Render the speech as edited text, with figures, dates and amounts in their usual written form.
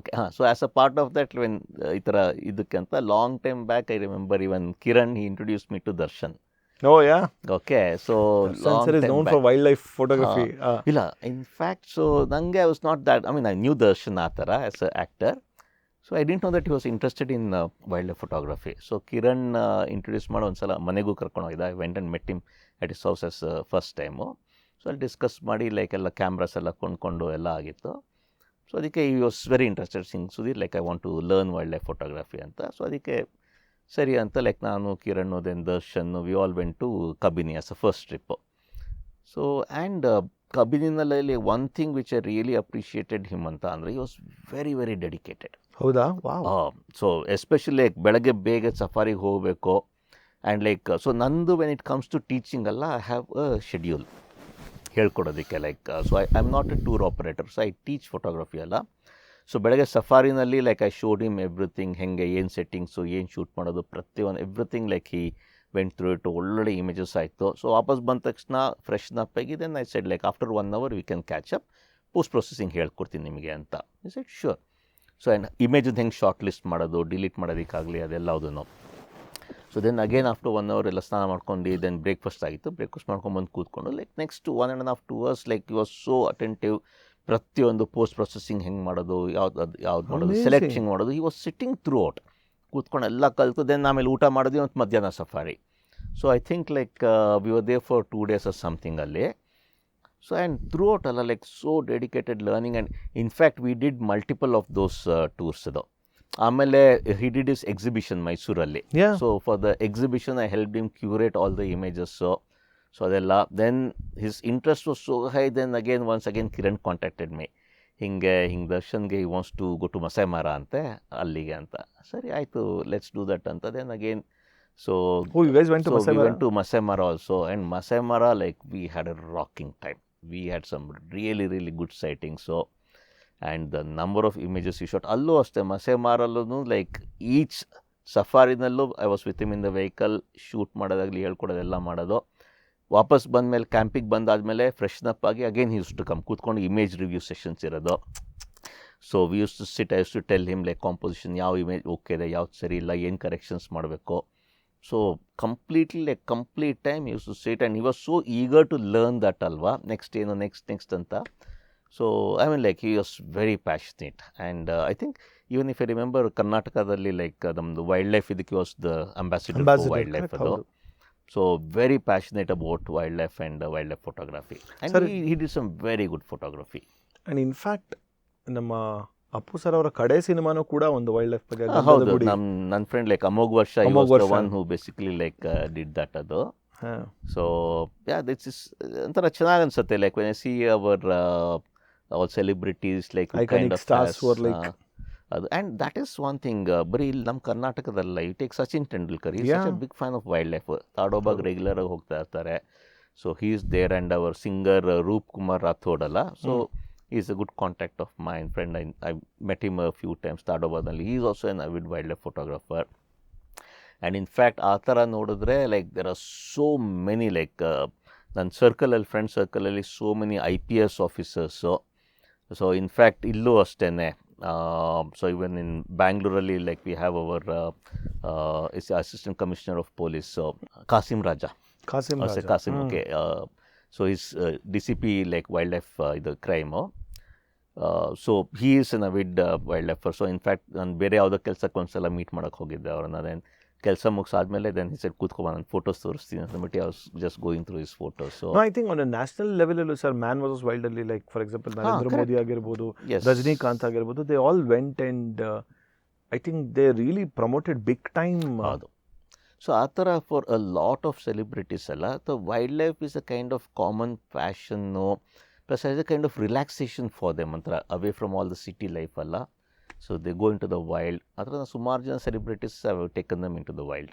Okay ಹಾಂ. So as a part of that when ಈ ಥರ ಇದಕ್ಕಂತ long time back I remember even Kiran he introduce me to Darshan. Oh yeah. ಓಕೆ ಸೊ Darshan sir is known for wildlife photography. ಇಲ್ಲ in fact so ನನಗೆ I was not that I mean I knew Darshan ಆ ಥರ as a actor. So I didn't know that he was interested in wildlife photography. So Kiran introduce ಮಾಡಿ ಒಂದು ಸಲ ಮನೆಗೂ ಕರ್ಕೊಂಡು ಹೋಗಿದ್ದ. I went and met him at his house as first time. So ಅಲ್ಲಿ discuss ಮಾಡಿ ಲೈಕ್ ಎಲ್ಲ cameras ಎಲ್ಲ ಕೊಂಡ್ಕೊಂಡು ಎಲ್ಲ ಆಗಿತ್ತು. ಸೊ ಅದಕ್ಕೆ ಈ ವಾಸ್ ವೆರಿ ಇಂಟ್ರೆಸ್ಟೆಡ್ ಸಿಂಗ್ Sudhir like I want to learn wildlife photography ಅಂತ. ಸೊ ಅದಕ್ಕೆ ಸರಿ ಅಂತ ಲೈಕ್ ನಾನು Kiran then Darshan we all went to Kabini as a first trip. So and ಕಬಿನಿನಲ್ಲಿ one thing which I really appreciated him ಅಂತ ಅಂದರೆ he was very very dedicated. ಹೌದಾ? So especially like ಬೆಳಗ್ಗೆ ಬೇಗ ಸಫಾರಿಗೆ ಹೋಗಬೇಕು ಆ್ಯಂಡ್ ಲೈಕ್ ಸೊ ನಂದು when it comes to teaching ಅಲ್ಲ ಐ ಹ್ಯಾವ್ ಅ ಶೆಡ್ಯೂಲ್ ಹೇಳ್ಕೊಡೋದಕ್ಕೆ. Like so I am not a tour operator, so I teach photography ಅಲ್ಲ. So ಬೆಳಗ್ಗೆ ಸಫಾರಿನಲ್ಲಿ like I showed him everything, ಹೆಂಗೆ ಏನು ಸೆಟ್ಟಿಂಗ್ಸು, ಏನು shoot ಮಾಡೋದು, ಪ್ರತಿಯೊಂದು everything like he went through it. ಒಳ್ಳೊಳ್ಳೆ ಇಮೇಜಸ್ ಆಯಿತು. ಸೊ ವಾಪಸ್ ಬಂದ ತಕ್ಷಣ ಫ್ರೆಶ್ನಪ್ ಆಗಿ then I said like after 1 hour we can catch up, post processing ಹೇಳ್ಕೊಡ್ತೀನಿ ನಿಮಗೆ ಅಂತ. I said sure. So and ಇಮೇಜದ್ದು ಹೆಂಗೆ ಶಾರ್ಟ್ ಲಿಸ್ಟ್ ಮಾಡೋದು, ಡಿಲೀಟ್ ಮಾಡೋದಕ್ಕಾಗಲಿ ಅದೆಲ್ಲದೂ. So then again after 1 hour ಎಲ್ಲ ಸ್ನಾನ ಮಾಡ್ಕೊಂಡು ದೆನ್ ಬ್ರೇಕ್ಫಾಸ್ಟ್ ಆಗಿತ್ತು. ಬ್ರೇಕ್ಫಾಸ್ಟ್ ಮಾಡ್ಕೊಂಡ್ಬಂದು ಕೂತ್ಕೊಂಡು like next 1.5 to 2 hours like you was so attentive. ಪ್ರತಿಯೊಂದು ಪೋಸ್ಟ್ ಪ್ರೊಸೆಸಿಂಗ್ ಹೆಂಗೆ ಮಾಡೋದು, ಯಾವ್ದು ಮಾಡೋದು, ಸೆಲೆಕ್ಟ್ ಹೆಂಗೆ ಮಾಡೋದು, ಈ ವಾಸ್ ಸಿಟ್ಟಿಂಗ್ ಥ್ರೂ ಔಟ್ ಕೂತ್ಕೊಂಡು ಎಲ್ಲ ಕಲಿತು. ದೆನ್ ಆಮೇಲೆ ಊಟ ಮಾಡಿದ್ವಿ ಮತ್ತು ಮಧ್ಯಾಹ್ನ safari. So I think like we were there for 2 days or something ಅಲ್ಲಿ. ಸೊ ಆ್ಯಂಡ್ ಥ್ರೂ ಔಟ್ ಅಲ್ಲ like so dedicated learning. And in fact we did multiple of those tours ಅದು. ಆಮೇಲೆ ಹಿ ಡಿಡ್ ಇಸ್ ಎಕ್ಸಿಬಿಷನ್ ಮೈಸೂರಲ್ಲಿ. So for the exhibition I help him curate all the images. So ಅದೆಲ್ಲ then his interest was so high. Then once again Kiran contacted me, ಹಿಂಗೆ ದರ್ಶನ್ಗೆ he wants to go to Masai Mara ಅಂತೆ ಅಲ್ಲಿಗೆ ಅಂತ. ಸರಿ ಆಯಿತು let's do that ಅಂತ. Then again so you guys went to Masai Mara? we went to Masai Mara also. And Masai Mara like we had a rocking time. We had some really really good sightings. So and the number of images we shot allo aste Masai Mara allu like each safari nallu I was with him in the vehicle, shoot ಮಾಡೋದಾಗಲಿ ಹೇಳ್ಕೊಡೋದೆಲ್ಲ ಮಾಡೋದು. ವಾಪಸ್ ಬಂದಮೇಲೆ ಕ್ಯಾಂಪಿಗೆ ಬಂದಾದಮೇಲೆ freshen up ಆಗಿ again he used to come ಕೂತ್ಕೊಂಡು image review sessions ಇರೋದು. So we used to sit, I used to tell him like composition ಯಾವ ಇಮೇಜ್ ಓಕೆ ಇದೆ, ಯಾವ್ದು ಸರಿ ಇಲ್ಲ, ಏನು ಕರೆಕ್ಷನ್ಸ್ ಮಾಡಬೇಕು. So completely like complete time used to sit and he was so eager to learn that ಅಲ್ವಾ, next ಏನು next ಅಂತ. So I mean like he was very passionate. And I think even if I remember ಕರ್ನಾಟಕದಲ್ಲಿ like ನಮ್ಮದು wild life ಇದಕ್ಕೆ was the ambassador for wild life ಅದು. So very passionate about wildlife and wildlife photography. And he did some very good photography. And in fact, ನಮ್ಮ Appu sir ಅವರ ಕಡೆ ಸಿನಿಮಾನೂ ಕೂಡ ಒಂದು wild life ಬಗ್ಗೆ. ಹೌದು, ನನ್ನ friend like Amogh Varsha one who basically like did that ಅದು. ಸೊ ಯಾ ದಿಟ್ಸ್ ಇಸ್ ಒಂಥರ ಚೆನ್ನಾಗಿ ಅನ್ಸುತ್ತೆ like when I see our all celebrities like iconic stars were like ಅದು. And that is one thing, ಬರೀ ಇಲ್ಲಿ ನಮ್ಮ ಕರ್ನಾಟಕದಲ್ಲ, you take Sachin Tendulkar, is such a big fan of wildlife. ತಾಡೋಬಾಗ್ ರೆಗ್ಯುಲರಾಗಿ ಹೋಗ್ತಾ ಇರ್ತಾರೆ. So he is there. And our singer Roop Kumar Rathod ಅಲ್ಲ, so is a good contact of my friend. I met him a few times ತಾಡೋಬಾಗ್ನಲ್ಲಿ. He is also an avid wildlife photographer. And in fact ಆ ಥರ ನೋಡಿದ್ರೆ like there are so many like ನನ್ನ ಸರ್ಕಲಲ್ಲಿ, friend ಸರ್ಕಲಲ್ಲಿ so many IPS officers. So in fact ಇಲ್ಲೂ ಅಷ್ಟೇ. So even in Bangalore, like we have our Assistant Commissioner of Police, Kasim Raja. Okay. So he's DCP like wildlife the crime. So he is an avid wildlifer. So in fact ನಾನು ಬೇರೆ ಯಾವುದೋ ಕೆಲಸಕ್ಕೆ ಒಂದ್ಸಲ meet ಮಾಡೋಕ್ಕೆ ಹೋಗಿದ್ದೆ ಅವ್ರನ್ನ. Then ಕೆಲಸ ಮುಗಿಸಾದ್ಮೇಲೆ then he said ಕೂತ್ಕೊಬ ನಾನು ಫೋಟೋಸ್ ತೋರಿಸ್ತೀನಿ ಅಂತ ಬಿಟ್ಟು I was just going through his photos. So I think on a national ಲೆವೆಲಲ್ಲೂ ಸರ್ ಮ್ಯಾನ್ ವರ್ಸಸ್ ವೈಲ್ಡ್ ಅಲ್ಲಿ like for example Narendra Modi ಆಗಿರ್ಬೋದು, ರಜನಿಕಾಂತ್ ಆಗಿರ್ಬೋದು, they all went and I think they really promoted big time. ಹೌದು. So ಆ ಥರ for a lot of celebrities ಅಲ್ಲ, the wildlife is a kind of common passion plus as a kind of relaxation for them ಅಂತ, away from all the city life ಅಲ್ಲ. So they go into the wild. Sumarjana celebrities have taken them into the wild.